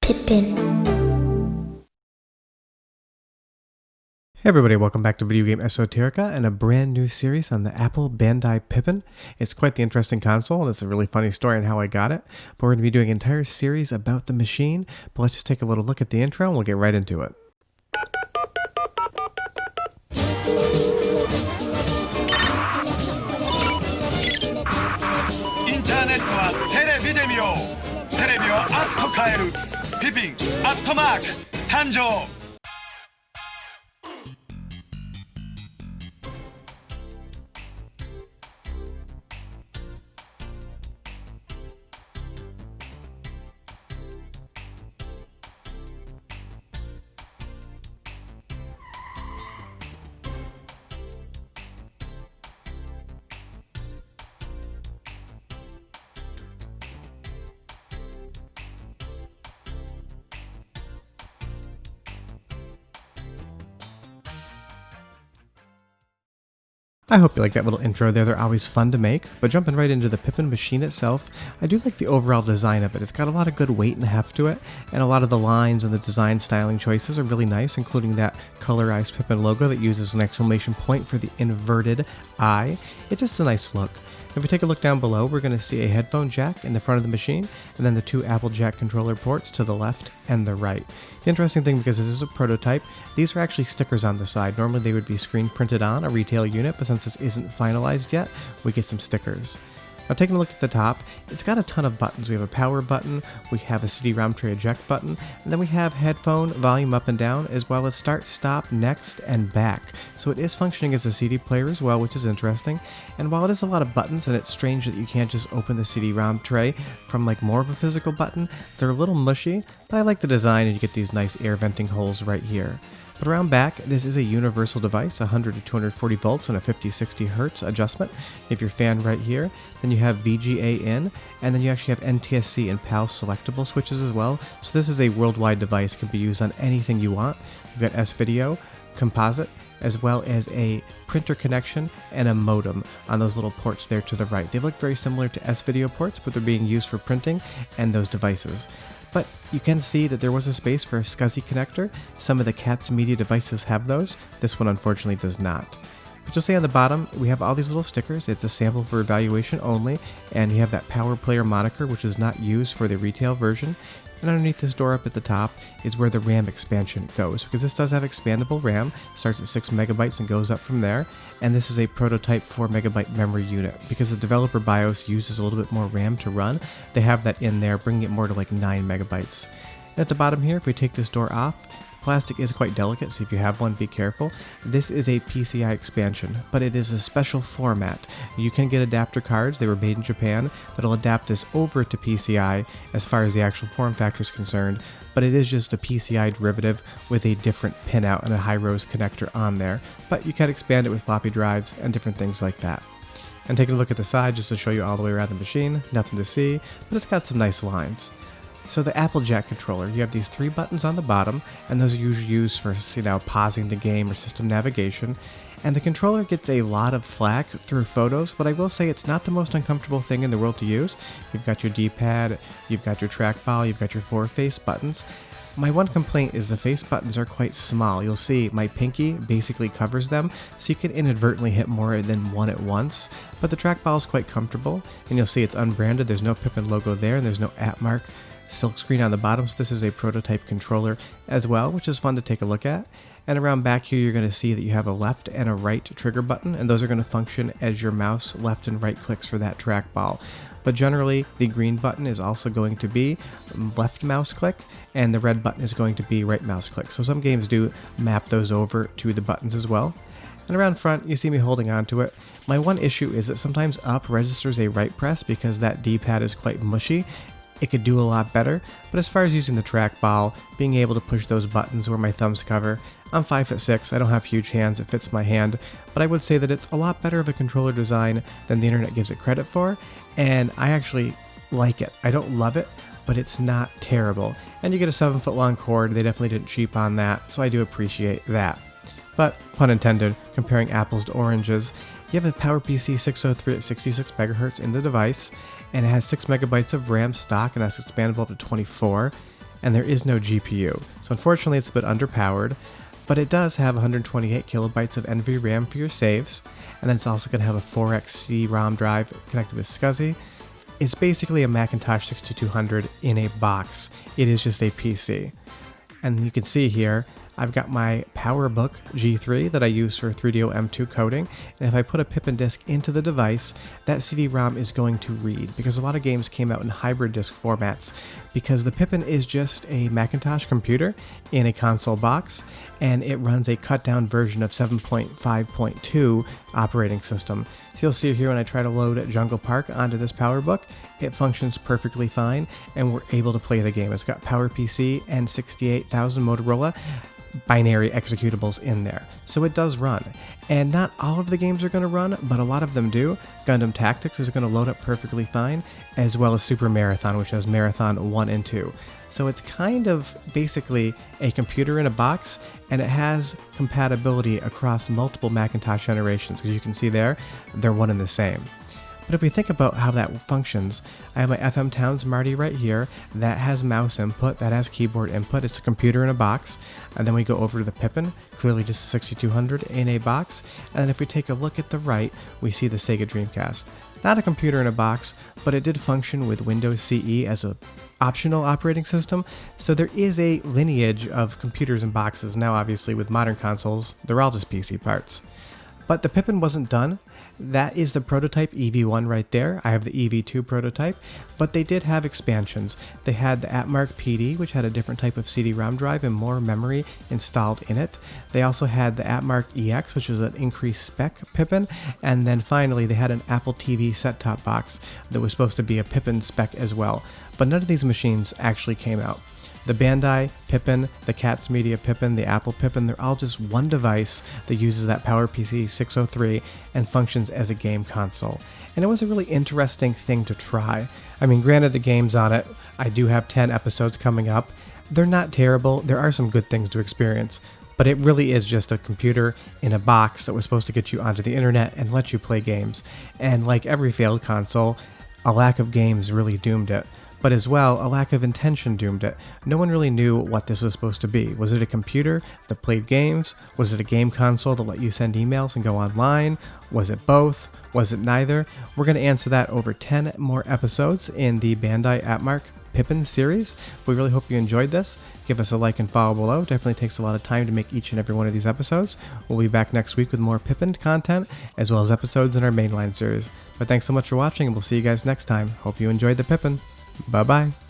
Pippin. Hey everybody, welcome back to Video Game Esoterica and a brand new series on the Apple Bandai Pippin. It's quite the interesting console and it's a really funny story on how I got it. But we're going to be doing an entire series about the machine. But let's just take a little look at the intro and we'll get right into it. インターネットはテレビで見よう。テレビをあっと変える。ピピンアットマーク誕生。I hope you like that little intro there. They're always fun to make. But jumping right into the Pippin machine itself, I do like the overall design of it. It's got a lot of good weight and heft to it, and a lot of the lines and the design styling choices are really nice, including that colorized Pippin logo that uses an exclamation point for the inverted eye. It's just a nice look. If we take a look down below, we're going to see a headphone jack in the front of the machine, and then the two Applejack controller ports to the left and the right. The interesting thing, because this is a prototype, these are actually stickers on the side. Normally they would be screen printed on a retail unit, but since this isn't finalized yet, we get some stickers. Now taking a look at the top, it's got a ton of buttons. We have a power button, we have a CD-ROM tray eject button, and then we have headphone, volume up and down, as well as start, stop, next, and back. So it is functioning as a CD player as well, which is interesting. And while it is a lot of buttons, and it's strange that you can't just open the CD-ROM tray from like more of a physical button, they're a little mushy, but I like the design and you get these nice air venting holes right here. But around back, this is a universal device, 100 to 240 volts and a 50-60 hertz adjustment. You have your fan right here, then you have VGA in, and then you actually have NTSC and PAL selectable switches as well. So this is a worldwide device, can be used on anything you want. You've got S-Video, composite, as well as a printer connection and a modem on those little ports there to the right. They look very similar to S-Video ports, but they're being used for printing and those devices. But you can see that there was a space for a SCSI connector. Some of the CATS media devices have those. This one unfortunately does not. But you'll see on the bottom, we have all these little stickers. It's a sample for evaluation only, and you have that Power Player moniker, which is not used for the retail version. And underneath this door up at the top is where the RAM expansion goes, because this does have expandable RAM, starts at 6 megabytes and goes up from there, and this is a prototype 4 megabyte memory unit. Because the developer BIOS uses a little bit more RAM to run, they have that in there, bringing it more to like 9 megabytes. And at the bottom here, if we take this door off, plastic is quite delicate, so if you have one, be careful. This is a PCI expansion, but it is a special format. You can get adapter cards, they were made in Japan, that'll adapt this over to PCI as far as the actual form factor is concerned, but it is just a PCI derivative with a different pinout and a high-rose connector on there. But you can expand it with floppy drives and different things like that. And taking a look at the side just to show you all the way around the machine, nothing to see, but it's got some nice lines. So the Applejack controller, you have these 3 buttons on the bottom, and those are usually used for, pausing the game or system navigation. And the controller gets a lot of flack through photos, but I will say it's not the most uncomfortable thing in the world to use. You've got your D-pad, you've got your trackball, you've got your 4 face buttons. My one complaint is the face buttons are quite small. You'll see my pinky basically covers them, so you can inadvertently hit more than one at once. But the trackball is quite comfortable, and you'll see it's unbranded. There's no Pippin logo there, and there's no Atmark silkscreen on the bottom, so this is a prototype controller as well, which is fun to take a look at. And around back here, you're going to see that you have a left and a right trigger button, and those are going to function as your mouse left and right clicks for that trackball. But generally, the green button is also going to be left mouse click, and the red button is going to be right mouse click. So some games do map those over to the buttons as well. And around front, you see me holding on to it. My one issue is that sometimes up registers a right press because that D-pad is quite mushy. It could do a lot better, but as far as using the trackball, being able to push those buttons where my thumbs cover, I'm 5'6", I don't have huge hands, it fits my hand, but I would say that it's a lot better of a controller design than the internet gives it credit for, and I actually like it. I don't love it, but it's not terrible. And you get a 7-foot long cord, they definitely didn't cheap on that, so I do appreciate that. But, pun intended, comparing apples to oranges, you have a PowerPC 603 at 66 MHz in the device, and it has 6 megabytes of RAM stock, and that's expandable up to 24. and there is no GPU. So unfortunately it's a bit underpowered, but it does have 128 kilobytes of NVRAM for your saves, and then it's also going to have a 4x CD-ROM drive connected with SCSI. It's basically a Macintosh 6200 in a box. It is just a PC. And you can see here, I've got my PowerBook G3 that I use for 3DO M2 coding, and if I put a Pippin disk into the device, that CD-ROM is going to read, because a lot of games came out in hybrid disk formats, because the Pippin is just a Macintosh computer in a console box, and it runs a cut-down version of 7.5.2 operating system. So you'll see here when I try to load Jungle Park onto this PowerBook, it functions perfectly fine, and we're able to play the game. It's got PowerPC and 68,000 Motorola binary executables in there, so it does run. And not all of the games are going to run, but a lot of them do. Gundam Tactics is going to load up perfectly fine, as well as Super Marathon, which has Marathon 1 and 2. So it's kind of basically a computer in a box, and it has compatibility across multiple Macintosh generations, because you can see there, they're one and the same. But if we think about how that functions, I have my FM Towns Marty right here. That has mouse input, that has keyboard input. It's a computer in a box. And then we go over to the Pippin, clearly just a 6200 in a box. And then if we take a look at the right, we see the Sega Dreamcast. Not a computer in a box, but it did function with Windows CE as an optional operating system. So there is a lineage of computers in boxes. Now obviously with modern consoles, they're all just PC parts. But the Pippin wasn't done. That is the prototype EV1 right there. I have the EV2 prototype, but they did have expansions. They had the Atmark PD, which had a different type of CD-ROM drive and more memory installed in it. They also had the Atmark EX, which was an increased spec Pippin, and then finally they had an Apple TV set-top box that was supposed to be a Pippin spec as well. But none of these machines actually came out. The Bandai Pippin, the Cats Media Pippin, the Apple Pippin, they're all just one device that uses that PowerPC 603 and functions as a game console. And it was a really interesting thing to try. I mean, granted the games on it, I do have 10 episodes coming up. They're not terrible, there are some good things to experience, but it really is just a computer in a box that was supposed to get you onto the internet and let you play games. And like every failed console, a lack of games really doomed it. But as well, a lack of intention doomed it. No one really knew what this was supposed to be. Was it a computer that played games? Was it a game console that let you send emails and go online? Was it both? Was it neither? We're going to answer that over 10 more episodes in the Bandai Atmark Pippin series. We really hope you enjoyed this. Give us a like and follow below. Definitely takes a lot of time to make each and every one of these episodes. We'll be back next week with more Pippin content, as well as episodes in our mainline series. But thanks so much for watching, and we'll see you guys next time. Hope you enjoyed the Pippin. Bye-bye.